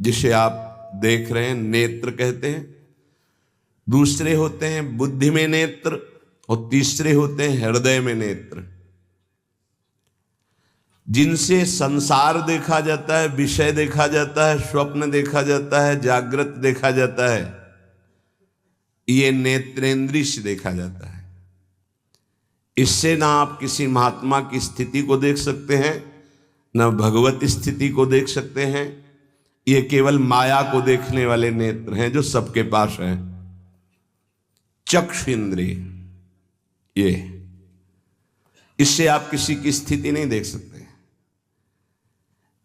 जिसे आप देख रहे हैं नेत्र कहते हैं, दूसरे होते हैं बुद्धि में नेत्र, और तीसरे होते हैं हृदय में नेत्र, जिनसे संसार देखा जाता है, विषय देखा जाता है, स्वप्न देखा जाता है, जागृत देखा जाता है। ये नेत्रेंद्रिय से देखा जाता है। इससे ना आप किसी महात्मा की स्थिति को देख सकते हैं, न भगवत स्थिति को देख सकते हैं। ये केवल माया को देखने वाले नेत्र हैं जो सबके पास हैं। चक्षु इंद्रिय, ये इससे आप किसी की स्थिति नहीं देख सकते,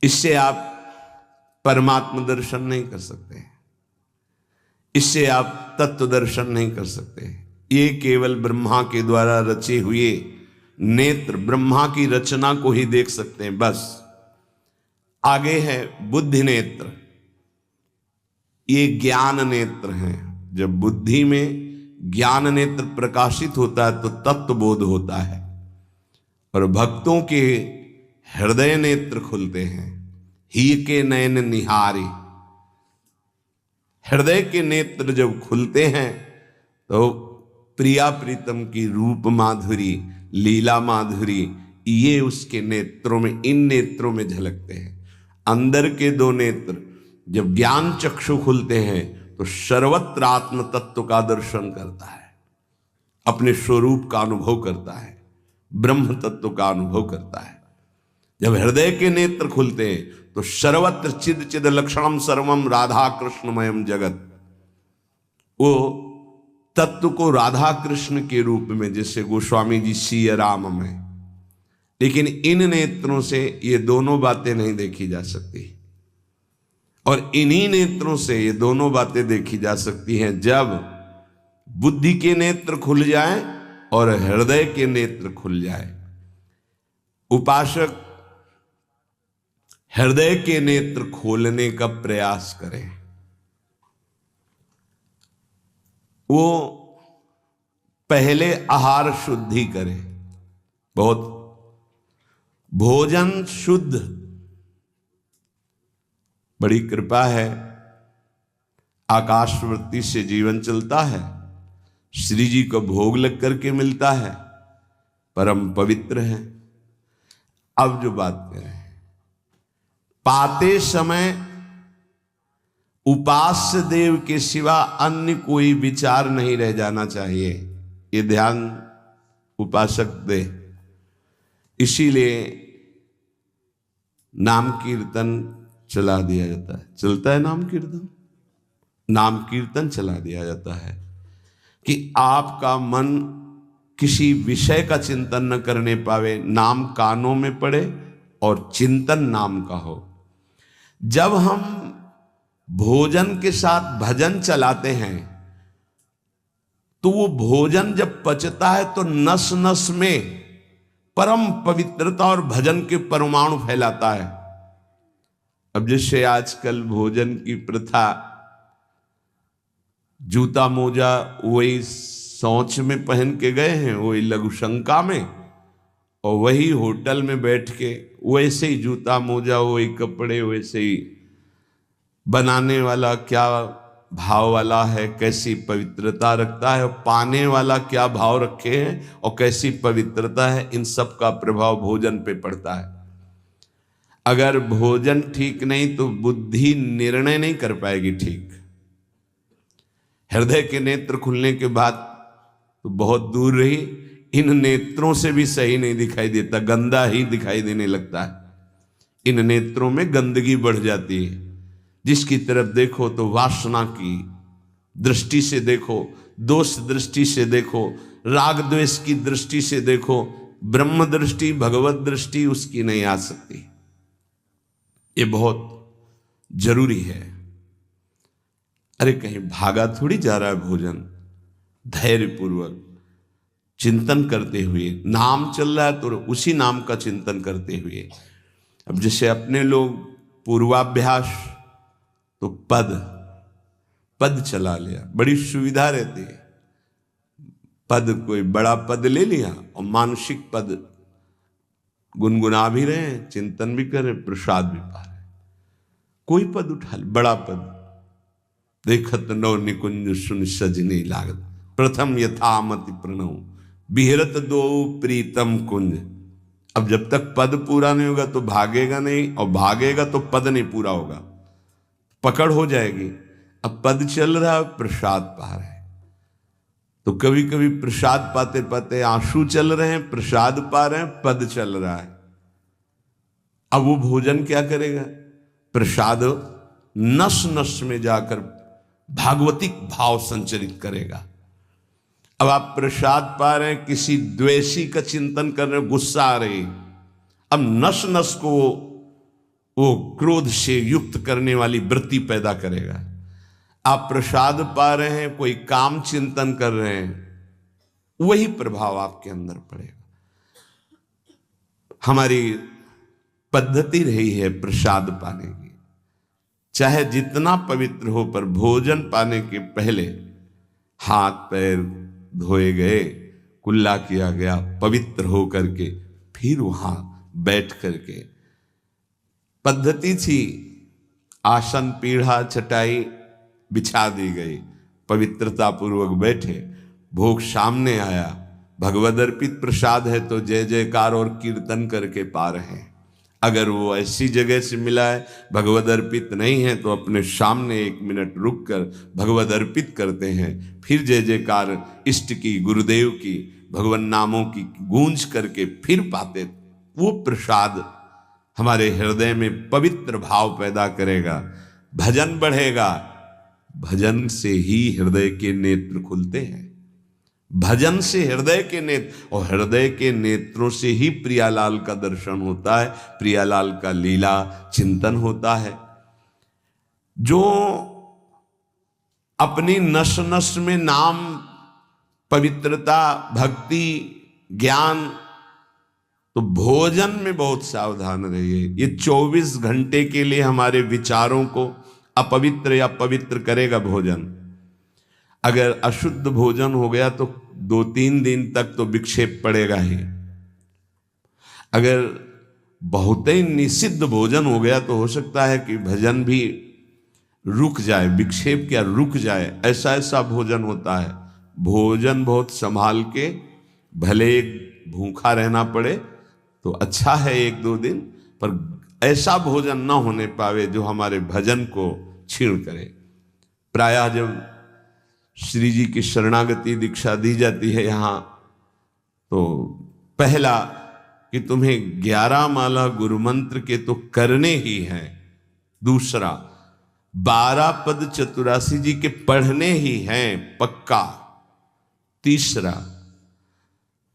इससे आप परमात्मा दर्शन नहीं कर सकते, इससे आप तत्व दर्शन नहीं कर सकते। ये केवल ब्रह्मा के द्वारा रचे हुए नेत्र, ब्रह्मा की रचना को ही देख सकते हैं, बस। आगे है बुद्धि नेत्र। ये ज्ञान नेत्र हैं। जब बुद्धि में ज्ञान नेत्र प्रकाशित होता है तो तत्व बोध होता है, और भक्तों के हृदय नेत्र खुलते हैं। ही के नयन निहारी, हृदय के नेत्र जब खुलते हैं तो प्रिया प्रीतम की रूप माधुरी, लीला माधुरी, ये उसके नेत्रों में, इन नेत्रों में झलकते हैं। अंदर के दो नेत्र जब ज्ञान चक्षु खुलते हैं तो सर्वत्र आत्म तत्व का दर्शन करता है, अपने स्वरूप का अनुभव करता है, ब्रह्म तत्व का अनुभव करता है। जब हृदय के नेत्र खुलते हैं तो सर्वत्र चिद चिद लक्षणम सर्वम राधा कृष्णमयम जगत, वो तत्व को राधा कृष्ण के रूप में, जैसे गोस्वामी जी सिया राम में। लेकिन इन नेत्रों से ये दोनों बातें नहीं देखी जा सकती, और इन्हीं नेत्रों से ये दोनों बातें देखी जा सकती हैं जब बुद्धि के नेत्र खुल जाए और हृदय के नेत्र खुल जाए। उपासक हृदय के नेत्र खोलने का प्रयास करें। वो पहले आहार शुद्धि करे, बहुत भोजन शुद्ध। बड़ी कृपा है, आकाशवृत्ति से जीवन चलता है, श्री जी को भोग लग करके मिलता है, परम पवित्र है। अब जो बात करें, पाते समय उपास्य देव के सिवा अन्य कोई विचार नहीं रह जाना चाहिए, ये ध्यान उपासक दे। इसीलिए नाम कीर्तन चला दिया जाता है, चलता है नाम कीर्तन, नाम कीर्तन चला दिया जाता है कि आपका मन किसी विषय का चिंतन न करने पावे, नाम कानों में पड़े और चिंतन नाम का हो। जब हम भोजन के साथ भजन चलाते हैं तो वो भोजन जब पचता है तो नस नस में परम पवित्रता और भजन के परमाणु फैलाता है। अब जैसे आजकल भोजन की प्रथा, जूता मोजा वही शौच में पहन के गए हैं, वही लघुशंका में, और वही होटल में बैठ के वैसे ही जूता मोजा, वही कपड़े, वैसे ही बनाने वाला क्या भाव वाला है, कैसी पवित्रता रखता है, और पाने वाला क्या भाव रखे हैं और कैसी पवित्रता है, इन सब का प्रभाव भोजन पे पड़ता है। अगर भोजन ठीक नहीं तो बुद्धि निर्णय नहीं कर पाएगी ठीक। हृदय के नेत्र खुलने के बाद तो बहुत दूर रही, इन नेत्रों से भी सही नहीं दिखाई देता, गंदा ही दिखाई देने लगता है। इन नेत्रों में गंदगी बढ़ जाती है। जिसकी तरफ देखो तो वासना की दृष्टि से देखो, दोष दृष्टि से देखो, राग द्वेष की दृष्टि से देखो, ब्रह्म दृष्टि, भगवत दृष्टि उसकी नहीं आ सकती। ये बहुत जरूरी है। अरे कहीं भागा थोड़ी जा रहा है भोजन, धैर्य पूर्वक चिंतन करते हुए, नाम चल रहा है तो उसी नाम का चिंतन करते हुए। अब जैसे अपने लोग पूर्वाभ्यास तो पद चला लिया, बड़ी सुविधा रहती है। पद, कोई बड़ा पद ले लिया और मानसिक पद गुनगुना भी रहे हैं, चिंतन भी कर रहे, प्रसाद भी पा रहे। कोई पद उठा ले, बड़ा पद, देखत नौ निकुंज सुन सजनी लागत, प्रथम यथामति प्रणव बिहरत दो प्रीतम कुंज। अब जब तक पद पूरा नहीं होगा तो भागेगा नहीं, और भागेगा तो पद नहीं पूरा होगा, पकड़ हो जाएगी। अब पद चल रहा है, प्रसाद पा रहे हैं, तो कभी कभी प्रसाद पाते पाते आंसू चल रहे हैं, प्रसाद पा रहे हैं, पद चल रहा है। अब वो भोजन क्या करेगा? प्रसाद नस नस में जाकर भागवतिक भाव संचरित करेगा। अब आप प्रसाद पा रहे हैं, किसी द्वेषी का चिंतन कर रहे हैं, गुस्सा आ रही, अब नस नस को वो क्रोध से युक्त करने वाली वृत्ति पैदा करेगा। आप प्रसाद पा रहे हैं, कोई काम चिंतन कर रहे हैं, वही प्रभाव आपके अंदर पड़ेगा। हमारी पद्धति रही है प्रसाद पाने की, चाहे जितना पवित्र हो, पर भोजन पाने के पहले हाथ पैर धोए गए, कुल्ला किया गया, पवित्र हो करके फिर वहां बैठ करके, पद्धति थी, आसन पीढ़ा चटाई बिछा दी गई, पवित्रता पूर्वक बैठे, भोग सामने आया, भगवद अर्पित प्रसाद है तो जय जयकार और कीर्तन करके पा रहे हैं। अगर वो ऐसी जगह से मिला है, भगवद अर्पित नहीं है, तो अपने सामने 1 मिनट रुक कर भगवद अर्पित करते हैं, फिर जय जयकार इष्ट की, गुरुदेव की, भगवान नामों की गूंज करके फिर पाते। वो प्रसाद हमारे हृदय में पवित्र भाव पैदा करेगा, भजन बढ़ेगा। भजन से ही हृदय के नेत्र खुलते हैं, भजन से हृदय के नेत्र, और हृदय के नेत्रों से ही प्रियालाल का दर्शन होता है, प्रियालाल का लीला चिंतन होता है। जो अपनी नस नस में नाम, पवित्रता, भक्ति, ज्ञान, तो भोजन में बहुत सावधान रहिए। ये 24 घंटे के लिए हमारे विचारों को अपवित्र या पवित्र करेगा भोजन। अगर अशुद्ध भोजन हो गया तो 2-3 दिन तक तो विक्षेप पड़ेगा ही। अगर बहुत ही निषिद्ध भोजन हो गया तो हो सकता है कि भजन भी रुक जाए, विक्षेप क्या रुक जाए, ऐसा ऐसा भोजन होता है। भोजन बहुत संभाल के, भले भूखा रहना पड़े तो अच्छा है 1-2 दिन, पर ऐसा भोजन ना होने पावे जो हमारे भजन को छीण करे। प्रायः जब श्री जी की शरणागति दीक्षा दी जाती है यहाँ, तो पहला कि तुम्हें 11 माला गुरु मंत्र के तो करने ही हैं, दूसरा 12 पद चतुरासी जी के पढ़ने ही हैं पक्का, तीसरा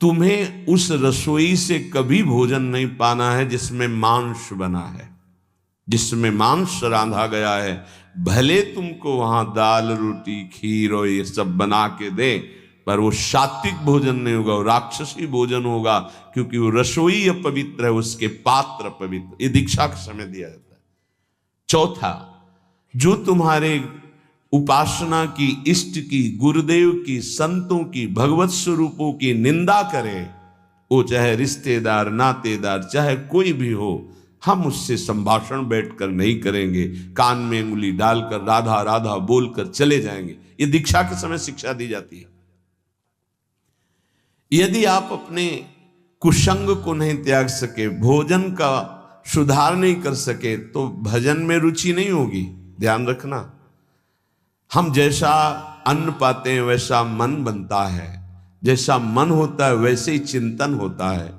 तुम्हें उस रसोई से कभी भोजन नहीं पाना है जिसमें मांस बना है, जिसमें मांस रांधा गया है। भले तुमको वहां दाल रोटी खीर और ये सब बना के दे, पर वो सात्विक भोजन नहीं होगा, वो राक्षसी भोजन होगा, क्योंकि वो रसोई अपवित्र है, उसके पात्र पवित्र। ये दीक्षा के समय दिया जाता है। चौथा, जो तुम्हारे उपासना की, इष्ट की, गुरुदेव की, संतों की, भगवत स्वरूपों की निंदा करे, वो चाहे रिश्तेदार, नातेदार, चाहे कोई भी हो, हम उससे संभाषण बैठकर नहीं करेंगे, कान में उंगली डालकर राधा राधा बोलकर चले जाएंगे। ये दीक्षा के समय शिक्षा दी जाती है। यदि आप अपने कुसंग को नहीं त्याग सके, भोजन का सुधार नहीं कर सके, तो भजन में रुचि नहीं होगी। ध्यान रखना, हम जैसा अन्न पाते हैं वैसा मन बनता है, जैसा मन होता है वैसे ही चिंतन होता है।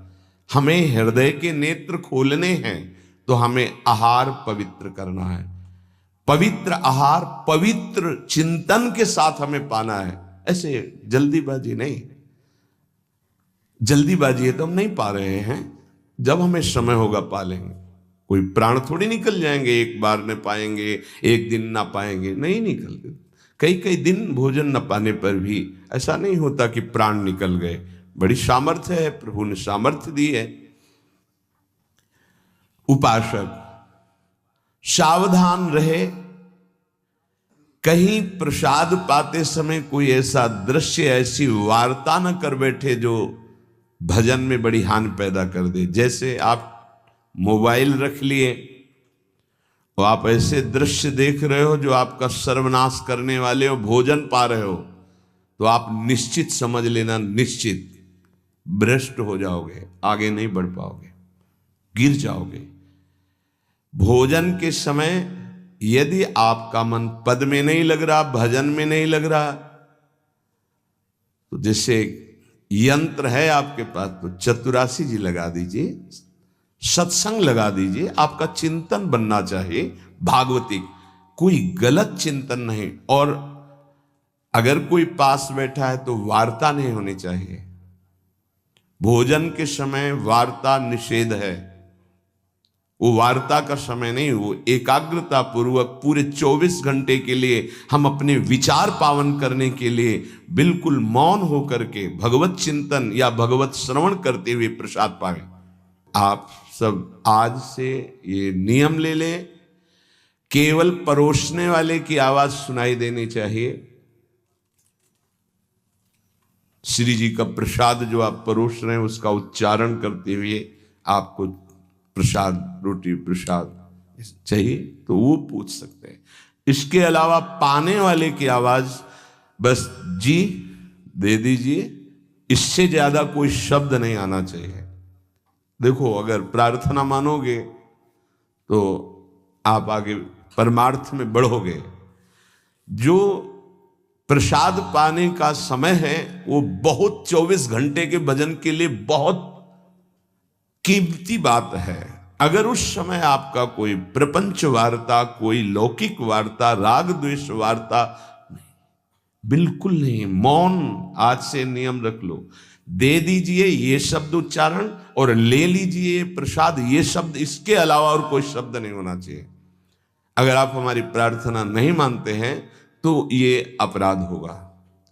हमें हृदय के नेत्र खोलने हैं तो हमें आहार पवित्र करना है, पवित्र आहार पवित्र चिंतन के साथ हमें पाना है। ऐसे जल्दीबाजी नहीं, जल्दीबाजी है तो हम नहीं पा रहे हैं, जब हमें समय होगा पा लेंगे। कोई प्राण थोड़ी निकल जाएंगे, एक बार न पाएंगे, एक दिन ना पाएंगे, नहीं निकलते। कई कई दिन भोजन न पाने पर भी ऐसा नहीं होता कि प्राण निकल गए। बड़ी सामर्थ्य है, प्रभु ने सामर्थ्य दी है। उपासक सावधान रहे, कहीं प्रसाद पाते समय कोई ऐसा दृश्य, ऐसी वार्ता न कर बैठे जो भजन में बड़ी हानि पैदा कर दे। जैसे आप मोबाइल रख लिए तो आप ऐसे दृश्य देख रहे हो जो आपका सर्वनाश करने वाले हो, भोजन पा रहे हो, तो आप निश्चित समझ लेना, निश्चित भ्रष्ट हो जाओगे, आगे नहीं बढ़ पाओगे, गिर जाओगे। भोजन के समय यदि आपका मन पद में नहीं लग रहा, भजन में नहीं लग रहा, तो जैसे यंत्र है आपके पास, तो चतुरासी जी लगा दीजिए, सत्संग लगा दीजिए। आपका चिंतन बनना चाहिए भागवतिक, कोई गलत चिंतन नहीं। और अगर कोई पास बैठा है तो वार्ता नहीं होनी चाहिए। भोजन के समय वार्ता निषेध है, वो वार्ता का समय नहीं, वो एकाग्रता पूर्वक पूरे 24 घंटे के लिए हम अपने विचार पावन करने के लिए बिल्कुल मौन होकर के भगवत चिंतन या भगवत श्रवण करते हुए प्रसाद पाए। आप सब आज से ये नियम ले लें, केवल परोसने वाले की आवाज सुनाई देनी चाहिए। श्री जी का प्रसाद जो आप परोस रहे हैं उसका उच्चारण करते हुए आपको प्रसाद, रोटी प्रसाद चाहिए तो वो पूछ सकते हैं। इसके अलावा पाने वाले की आवाज बस जी दे दीजिए, इससे ज्यादा कोई शब्द नहीं आना चाहिए। देखो, अगर प्रार्थना मानोगे तो आप आगे परमार्थ में बढ़ोगे। जो प्रसाद पाने का समय है वो बहुत 24 घंटे के भजन के लिए बहुत कीमती बात है। अगर उस समय आपका कोई प्रपंच वार्ता, कोई लौकिक वार्ता, राग द्वेष वार्ता नहीं, बिल्कुल नहीं, मौन आज से नियम रख लो। दे दीजिए ये शब्द उच्चारण और ले लीजिए प्रसाद ये शब्द, इसके अलावा और कोई शब्द नहीं होना चाहिए। अगर आप हमारी प्रार्थना नहीं मानते हैं तो ये अपराध होगा,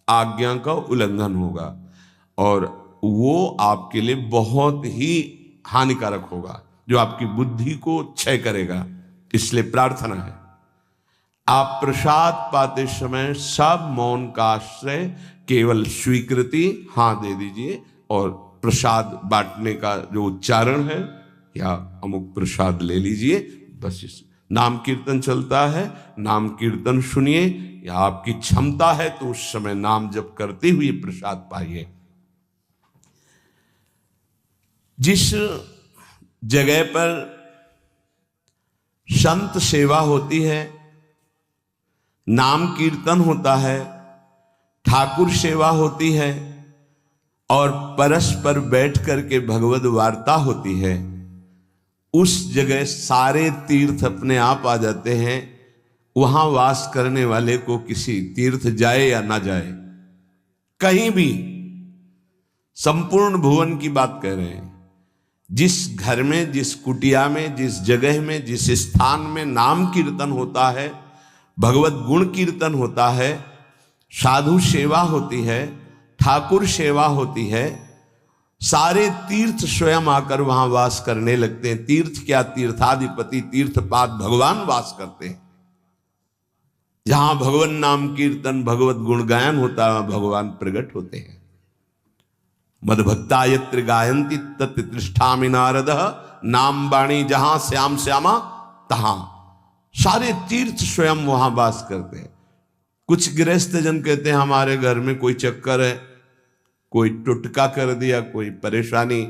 आज्ञा का उल्लंघन होगा और वो आपके लिए बहुत ही हानिकारक होगा, जो आपकी बुद्धि को क्षय करेगा। इसलिए प्रार्थना है, आप प्रसाद पाते समय सब मौन का आश्रय, केवल स्वीकृति हाँ दे दीजिए और प्रसाद बांटने का जो उच्चारण है या अमुक प्रसाद ले लीजिए। बस इस नाम कीर्तन चलता है, नाम कीर्तन सुनिए, या आपकी क्षमता है तो उस समय नाम जप करते हुए प्रसाद पाइए। जिस जगह पर संत सेवा होती है, नाम कीर्तन होता है, ठाकुर सेवा होती है और परस्पर बैठ करके भगवद वार्ता होती है, उस जगह सारे तीर्थ अपने आप आ जाते हैं। वहां वास करने वाले को किसी तीर्थ जाए या ना जाए, कहीं भी, संपूर्ण भुवन की बात कह रहे हैं, जिस घर में, जिस कुटिया में, जिस जगह में, जिस स्थान में नाम कीर्तन होता है, भगवत गुण कीर्तन होता है, साधु सेवा होती है, ठाकुर सेवा होती है, सारे तीर्थ स्वयं आकर वहां वास करने लगते हैं। तीर्थ क्या, तीर्थाधिपति तीर्थपाद भगवान वास करते हैं। जहां भगवान नाम कीर्तन, भगवत गुण गायन होता है, भगवान प्रकट होते हैं। मदभक्ता यत्र गायन्ति तत्र तिष्ठामि नारदः, नाम वाणी जहां श्याम श्यामा तहां। सारे तीर्थ स्वयं वहां वास करते हैं। कुछ गृहस्थ जन कहते हैं हमारे घर में कोई चक्कर है, कोई टुटका कर दिया, कोई परेशानी।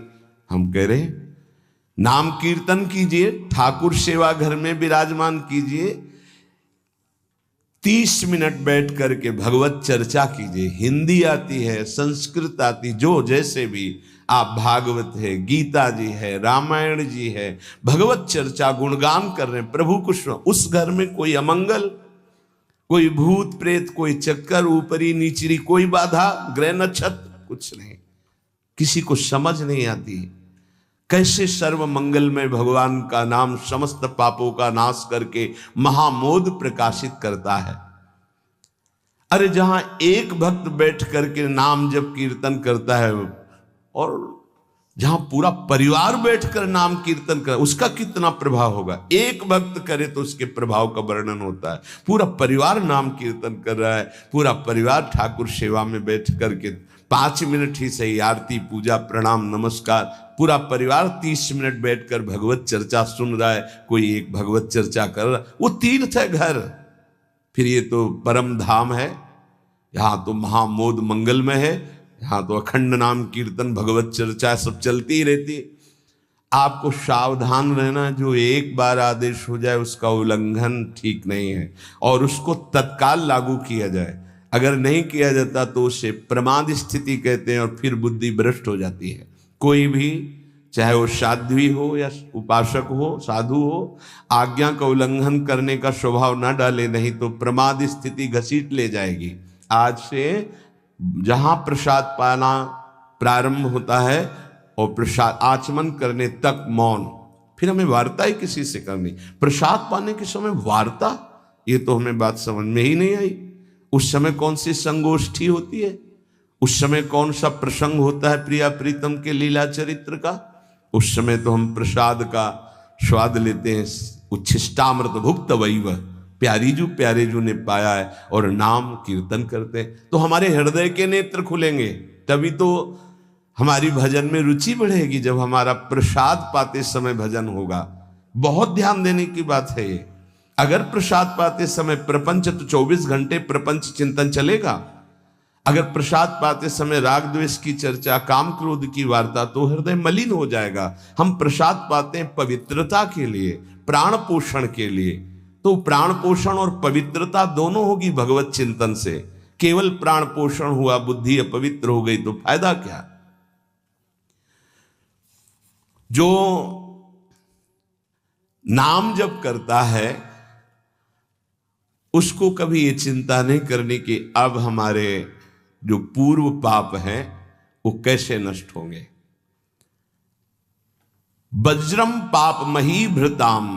हम कह रहे हैं नाम कीर्तन कीजिए, ठाकुर सेवा घर में विराजमान कीजिए, 30 मिनट बैठ करके भगवत चर्चा कीजिए। हिंदी आती है, संस्कृत आती, जो जैसे भी आप, भागवत है, गीता जी है, रामायण जी है, भगवत चर्चा गुणगान कर रहे हैं प्रभु कुछ। उस घर में कोई अमंगल, कोई भूत प्रेत, कोई चक्कर, ऊपरी नीचरी कोई बाधा, ग्रह नक्षत्र कुछ नहीं, किसी को समझ नहीं आती कैसे सर्व मंगल में भगवान का नाम समस्त पापों का नाश करके महामोद प्रकाशित करता है। अरे जहां एक भक्त बैठ करके नाम जप कीर्तन करता है और जहां पूरा परिवार बैठकर नाम कीर्तन कर, उसका कितना प्रभाव होगा। एक भक्त करे तो उसके प्रभाव का वर्णन होता है। पूरा परिवार नाम कीर्तन कर रहा है, पूरा परिवार ठाकुर सेवा में बैठ करके 5 मिनट ही सही, आरती पूजा प्रणाम नमस्कार पूरा परिवार 30 मिनट बैठकर भगवत चर्चा सुन रहा है, कोई एक भगवत चर्चा कर रहा, वो तीर्थ है घर। फिर ये तो परम धाम है, यहाँ तो महामोद मंगलमय है, यहाँ तो अखंड नाम कीर्तन भगवत चर्चा सब चलती ही रहती। आपको सावधान रहना, जो एक बार आदेश हो जाए उसका उल्लंघन ठीक नहीं है, और उसको तत्काल लागू किया जाए। अगर नहीं किया जाता तो उसे प्रमाद स्थिति कहते हैं, और फिर बुद्धि भ्रष्ट हो जाती है। कोई भी, चाहे वो साध्वी हो या उपासक हो, साधु हो, आज्ञा का उल्लंघन करने का स्वभाव ना डाले, नहीं तो प्रमाद स्थिति घसीट ले जाएगी। आज से जहां प्रसाद पाना प्रारंभ होता है और प्रसाद आचमन करने तक मौन, फिर हमें वार्ता ही किसी से करनी। प्रसाद पाने के समय वार्ता, ये तो हमें बात समझ में ही नहीं आई। उस समय कौन सी संगोष्ठी होती है, उस समय कौन सा प्रसंग होता है प्रिया प्रीतम के लीला चरित्र का? उस समय तो हम प्रसाद का स्वाद लेते हैं, उच्छिष्टामृत भुक्त वैव, प्यारे जू ने पाया है, और नाम कीर्तन करते हैं। तो हमारे हृदय के नेत्र खुलेंगे, तभी तो हमारी भजन में रुचि बढ़ेगी। जब हमारा प्रसाद पाते समय भजन होगा, बहुत ध्यान देने की बात है ये। अगर प्रसाद पाते समय प्रपंच, तो 24 घंटे प्रपंच चिंतन चलेगा। अगर प्रसाद पाते समय राग द्वेष की चर्चा, काम क्रोध की वार्ता, तो हृदय मलिन हो जाएगा। हम प्रसाद पाते हैं पवित्रता के लिए, प्राण पोषण के लिए, तो प्राण पोषण और पवित्रता दोनों होगी भगवत चिंतन से। केवल प्राण पोषण हुआ, बुद्धि अपवित्र हो गई, तो फायदा क्या? जो नाम जप करता है उसको कभी ये चिंता नहीं करनी कि अब हमारे जो पूर्व पाप हैं वो कैसे नष्ट होंगे। वज्रम पाप मही भृताम,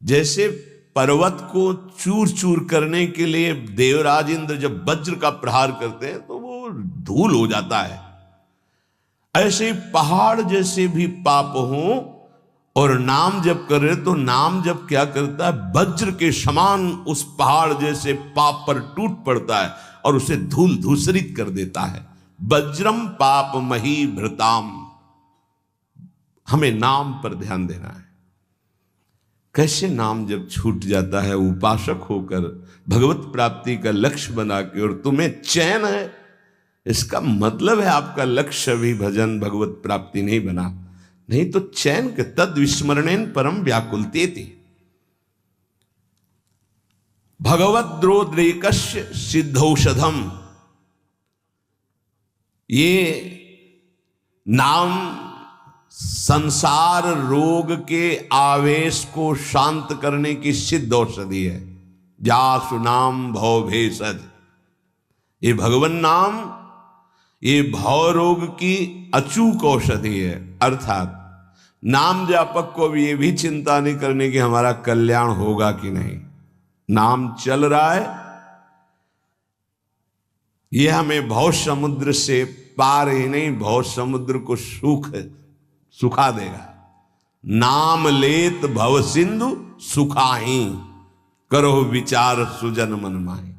जैसे पर्वत को चूर चूर करने के लिए देवराज इंद्र जब वज्र का प्रहार करते हैं तो वो धूल हो जाता है, ऐसे पहाड़ जैसे भी पाप हों और नाम जप कर रहे, तो नाम जप क्या करता है, वज्र के समान उस पहाड़ जैसे पाप पर टूट पड़ता है और उसे धूल धूसरित कर देता है। वज्रम पाप मही भृताम, हमें नाम पर ध्यान देना है। कैसे नाम जब छूट जाता है उपासक होकर भगवत प्राप्ति का लक्ष्य बना के, और तुम्हें चैन है, इसका मतलब है आपका लक्ष्य भी भजन भगवत प्राप्ति नहीं बना, नहीं तो चैन के तद विस्मरणेन परम व्याकुलतेति। भगवद्रोद्रेकस्य सिद्धौषधम, ये नाम संसार रोग के आवेश को शांत करने की सिद्ध औषधि है। जासु नाम भव भेषज, ये भगवन नाम ये भव रोग की अचूक औषधि है। अर्थात नाम जापक को भी ये भी चिंता नहीं करने की हमारा कल्याण होगा कि नहीं, नाम चल रहा है, ये हमें भव समुद्र से पार ही नहीं, भव समुद्र को सुखा देगा। नाम लेत भव सिंधु सुखाही, करो विचार सुजन मन माही।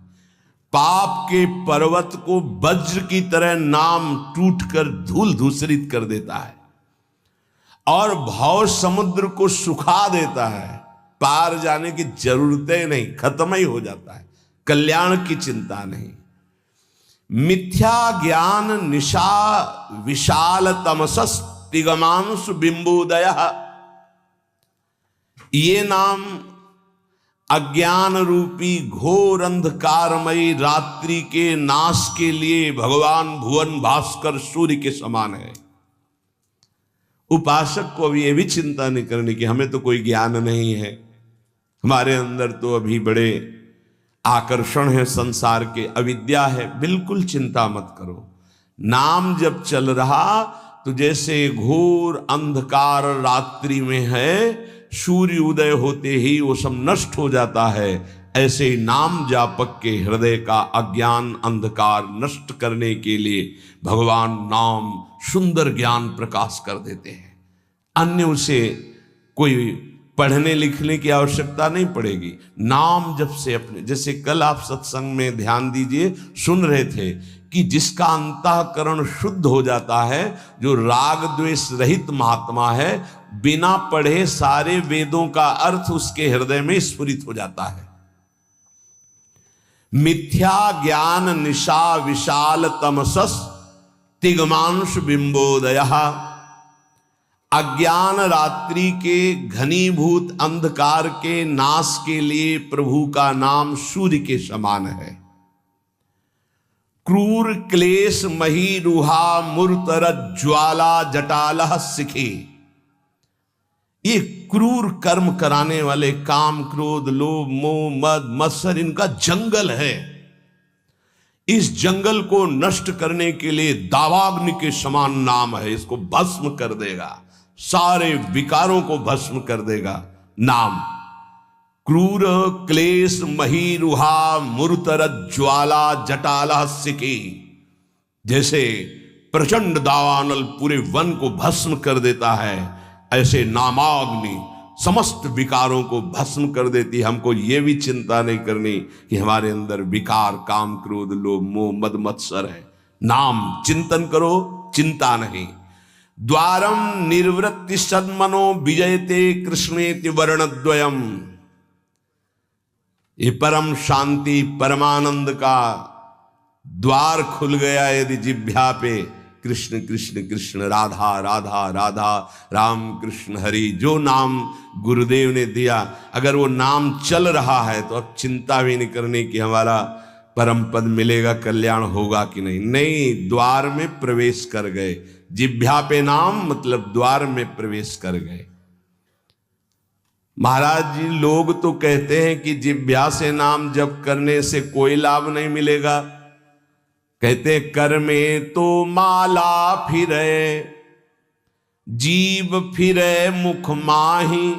पाप के पर्वत को वज्र की तरह नाम टूटकर धूल धूसरित कर देता है और भव समुद्र को सुखा देता है। पार जाने की जरूरतें नहीं, खत्म ही हो जाता है, कल्याण की चिंता नहीं। मिथ्या ज्ञान निशा विशाल तमसस तिगमांसु बिंबोदय, ये नाम अज्ञान रूपी घोर अंधकारमयी रात्रि के नाश के लिए भगवान भुवन भास्कर सूर्य के समान है। उपासक को अभी ये भी चिंता नहीं करनी कि हमें तो कोई ज्ञान नहीं है, हमारे अंदर तो अभी बड़े आकर्षण है संसार के, अविद्या है। बिल्कुल चिंता मत करो। नाम जब चल रहा तो जैसे घोर अंधकार रात्रि में है, सूर्य उदय होते ही वो सब नष्ट हो जाता है, ऐसे ही नाम जापक के हृदय का अज्ञान अंधकार नष्ट करने के लिए भगवान नाम सुंदर ज्ञान प्रकाश कर देते हैं। अन्य उसे कोई पढ़ने लिखने की आवश्यकता नहीं पड़ेगी। नाम जब से अपने, जैसे कल आप सत्संग में ध्यान दीजिए, सुन रहे थे कि जिसका अंतःकरण शुद्ध हो जाता है, जो राग द्वेष रहित महात्मा है, बिना पढ़े सारे वेदों का अर्थ उसके हृदय में स्फुरित हो जाता है। मिथ्या ज्ञान निशा विशाल तमसस तिग्मांश बिंबोदय। अज्ञान रात्रि के घनीभूत अंधकार के नाश के लिए प्रभु का नाम सूर्य के समान है। क्रूर क्लेश मही रुहा मूर्तर ज्वाला जटालह सिखे। ये क्रूर कर्म कराने वाले काम क्रोध लोभ मोह मद मत्सर, इनका जंगल है। इस जंगल को नष्ट करने के लिए दावाग्नि के समान नाम है, इसको भस्म कर देगा, सारे विकारों को भस्म कर देगा नाम। क्रूर क्लेश मही रुहा मूर्तर ज्वाला जटाला सिकी। जैसे प्रचंड दावानल पूरे वन को भस्म कर देता है, ऐसे नामाग्नि समस्त विकारों को भस्म कर देती है। हमको ये भी चिंता नहीं करनी कि हमारे अंदर विकार काम क्रोध लोभ मोह मद मत्सर है। नाम चिंतन करो, चिंता नहीं। द्वारम निर्वृत्ति सन्मनो विजयते कृष्णेति वर्णद्वयम। ये परम शांति परमानंद का द्वार खुल गया यदि जिह्वा पे कृष्ण कृष्ण कृष्ण राधा राधा राधा राम कृष्ण हरि, जो नाम गुरुदेव ने दिया, अगर वो नाम चल रहा है तो अब चिंता भी नहीं करनी कि हमारा परम पद मिलेगा, कल्याण होगा कि नहीं। नहीं, द्वार में प्रवेश कर गए। जिह्वा पे नाम मतलब द्वार में प्रवेश कर गए। महाराज जी लोग तो कहते हैं कि जिह्वा से नाम जप करने से कोई लाभ नहीं मिलेगा। कहते कर में तो माला फिरे जीव फिरे मुख माही,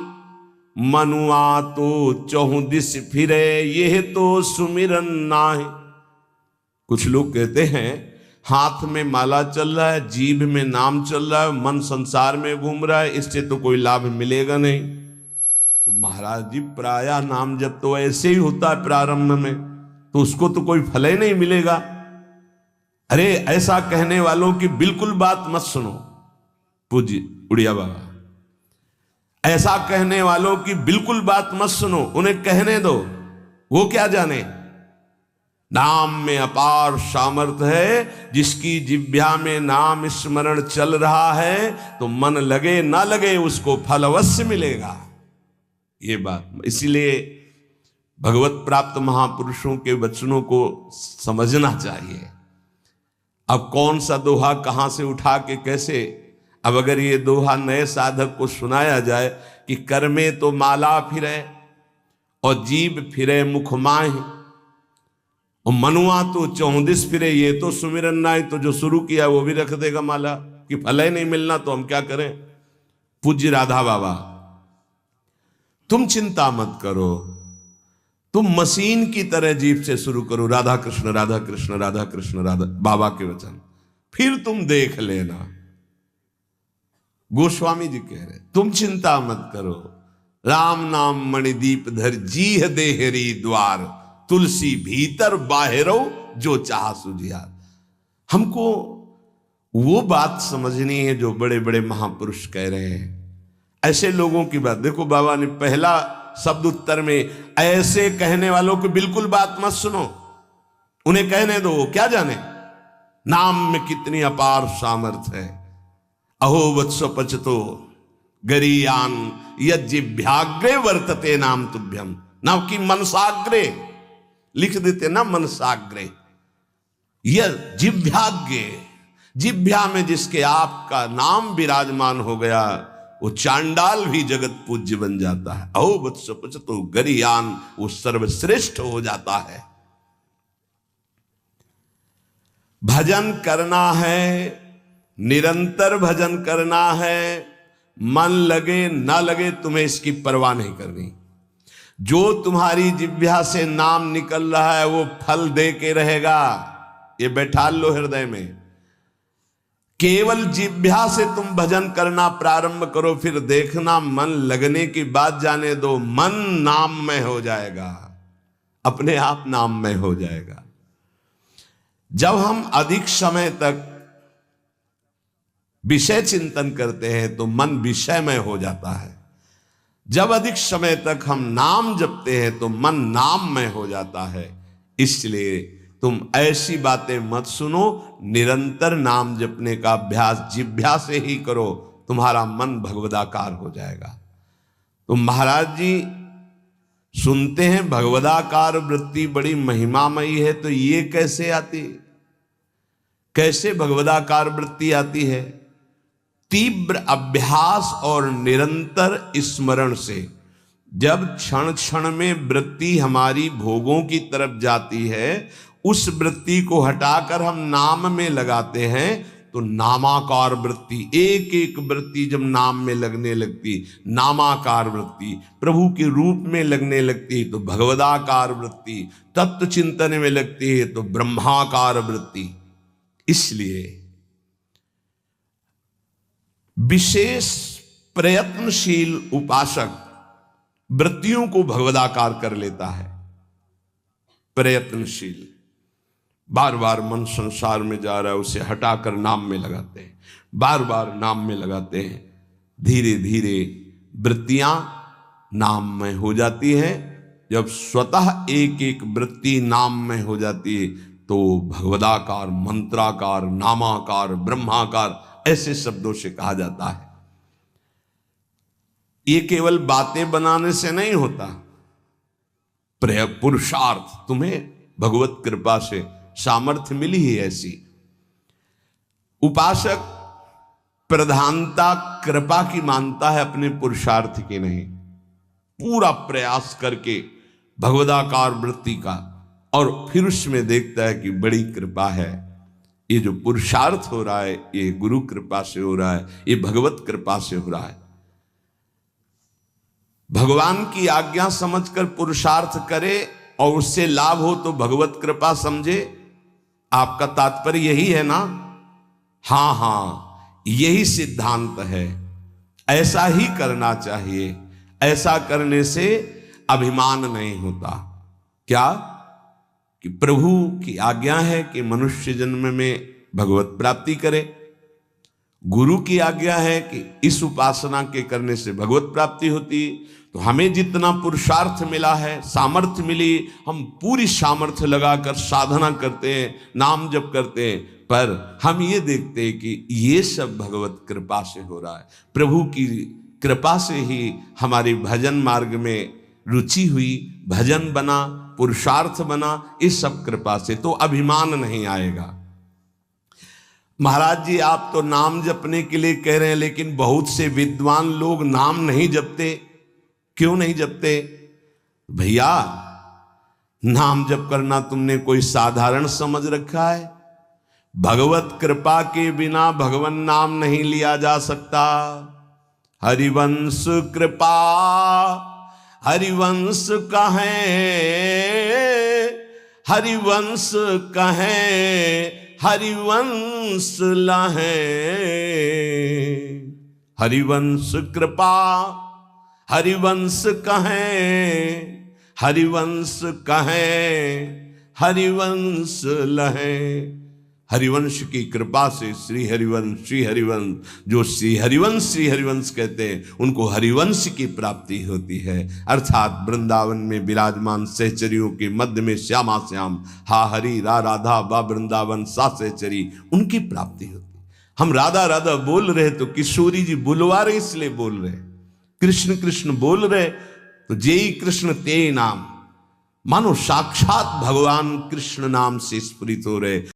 मनुआ तो चहु दिस फिरे यह तो सुमिरन नाहि। कुछ लोग कहते हैं हाथ में माला चल रहा है, जीभ में नाम चल रहा है, मन संसार में घूम रहा है, इससे तो कोई लाभ मिलेगा नहीं। तो महाराज जी प्रायः नाम जब तो ऐसे ही होता है प्रारंभ में, तो उसको तो कोई फल ही नहीं मिलेगा। अरे ऐसा कहने वालों की बिल्कुल बात मत सुनो पूज्य उड़िया बाबा, ऐसा कहने वालों की बिल्कुल बात मत सुनो, उन्हें कहने दो, वो क्या जाने। नाम में अपार सामर्थ्य है। जिसकी जिह्वा में नाम स्मरण चल रहा है तो मन लगे ना लगे उसको फल अवश्य मिलेगा। ये बात इसीलिए भगवत प्राप्त महापुरुषों के वचनों को समझना चाहिए। अब कौन सा दोहा कहां से उठा के कैसे, अब अगर ये दोहा नए साधक को सुनाया जाए कि कर में तो माला फिरे और जीभ फिरे मुख माहि, और मनुआ तो चौदिस फिरे ये तो सुमिरन नाहि, तो जो शुरू किया वो भी रख देगा माला कि फल ही नहीं मिलना तो हम क्या करें। पूज्य राधा बाबा तुम चिंता मत करो, तुम मशीन की तरह जीभ से शुरू करो राधा कृष्ण राधा कृष्ण राधा कृष्ण राधा, बाबा के वचन, फिर तुम देख लेना। गोस्वामी जी कह रहे तुम चिंता मत करो, राम नाम मणिदीप धर जीह देहरी द्वार, तुलसी भीतर बाहरो जो चाह सुझियार। हमको वो बात समझनी है जो बड़े बड़े महापुरुष कह रहे हैं। ऐसे लोगों की बात देखो, बाबा ने पहला शब्द उत्तर में ऐसे कहने वालों की बिल्कुल बात मत सुनो, उन्हें कहने दो, क्या जाने नाम में कितनी अपार सामर्थ्य है। अहो वत्स पचतो गरीयान यज्जिभ्याग्रे वर्तते नाम तुभ्यम, ना कि मनसाग्रे लिख देते ना, मनसाग्रे यह जिभ्याग्रे, जिभ्या में जिसके आपका नाम विराजमान हो गया वो चांडाल भी जगत पूज्य बन जाता है। अहो वत्स पचतो गरीयान, वो सर्वश्रेष्ठ हो जाता है। भजन करना है, निरंतर भजन करना है, मन लगे ना लगे तुम्हें इसकी परवाह नहीं करनी। जो तुम्हारी जिह्वा से नाम निकल रहा है वो फल दे के रहेगा, ये बैठा लो हृदय में। केवल जिह्वा से तुम भजन करना प्रारंभ करो, फिर देखना मन लगने की बात जाने दो, मन नाम में हो जाएगा, अपने आप नाम में हो जाएगा। जब हम अधिक समय तक विषय चिंतन करते हैं तो मन विषयमय हो जाता है। जब अधिक समय तक हम नाम जपते हैं तो मन नाममय हो जाता है। इसलिए तुम ऐसी बातें मत सुनो, निरंतर नाम जपने का अभ्यास जिह्वा से ही करो, तुम्हारा मन भगवदाकार हो जाएगा। तो महाराज जी सुनते हैं भगवदाकार वृत्ति बड़ी महिमामयी है, तो ये कैसे आती, कैसे भगवदाकार वृत्ति आती है? तीव्र अभ्यास और निरंतर स्मरण से। जब क्षण क्षण में वृत्ति हमारी भोगों की तरफ जाती है, उस वृत्ति को हटाकर हम नाम में लगाते हैं तो नामाकार वृत्ति, एक एक वृत्ति जब नाम में लगने लगती, नामाकार वृत्ति प्रभु के रूप में लगने लगती तो भगवदाकार वृत्ति, तत्व चिंतन में लगती है तो ब्रह्माकार वृत्ति। इसलिए विशेष प्रयत्नशील उपासक वृत्तियों को भगवदाकार कर लेता है। प्रयत्नशील, बार बार मन संसार में जा रहा है, उसे हटाकर नाम में लगाते हैं, बार बार नाम में लगाते हैं, धीरे धीरे वृत्तियां नाम में हो जाती है। जब स्वतः एक एक वृत्ति नाम में हो जाती है तो भगवदाकार, मंत्राकार, नामाकार, ब्रह्माकार ऐसे शब्दों से कहा जाता है। ये केवल बातें बनाने से नहीं होता, पुरुषार्थ, तुम्हें भगवत कृपा से सामर्थ्य मिली है ऐसी। उपासक प्रधानता कृपा की मानता है, अपने पुरुषार्थ की नहीं। पूरा प्रयास करके भगवदाकार वृत्ति का, और फिर उसमें देखता है कि बड़ी कृपा है, ये जो पुरुषार्थ हो रहा है ये गुरु कृपा से हो रहा है, ये भगवत कृपा से हो रहा है। भगवान की आज्ञा समझकर पुरुषार्थ करे और उससे लाभ हो तो भगवत कृपा समझे। आपका तात्पर्य यही है ना? हाँ हाँ, यही सिद्धांत है। ऐसा ही करना चाहिए। ऐसा करने से अभिमान नहीं होता। क्या कि प्रभु की आज्ञा है कि मनुष्य जन्म में भगवत प्राप्ति करे, गुरु की आज्ञा है कि इस उपासना के करने से भगवत प्राप्ति होती। तो हमें जितना पुरुषार्थ मिला है, सामर्थ्य मिली, हम पूरी सामर्थ्य लगाकर साधना करते हैं, नाम जप करते हैं, पर हम ये देखते हैं कि ये सब भगवत कृपा से हो रहा है। प्रभु की कृपा से ही हमारी भजन मार्ग में रुचि हुई, भजन बना, पुरुषार्थ बना, इस सब कृपा से। तो अभिमान नहीं आएगा। महाराज जी आप तो नाम जपने के लिए कह रहे हैं, लेकिन बहुत से विद्वान लोग नाम नहीं जपते। क्यों नहीं जपते? भैया नाम जप करना तुमने कोई साधारण समझ रखा है? भगवत कृपा के बिना भगवान नाम नहीं लिया जा सकता। हरिवंश कृपा, हरिवंश कहें, हरिवंश कहें, हरिवंश लहें। हरिवंश कृपा, हरिवंश कहें, हरिवंश कहें, हरिवंश लहें। हरिवंश की कृपा से श्री हरिवंश, जो श्री हरिवंश कहते हैं, उनको हरिवंश की प्राप्ति होती है। अर्थात वृंदावन में विराजमान सहचरियों के मध्य में श्यामा श्याम, हा हरि रा राधा बा वृंदावन सा सहचरी, उनकी प्राप्ति होती। हम राधा राधा बोल रहे तो किशोरी जी बुलवा रहे, इसलिए बोल रहे। कृष्ण कृष्ण बोल रहे तो जेई कृष्ण ते नाम, मानो साक्षात भगवान कृष्ण नाम से स्फुरित हो रहे।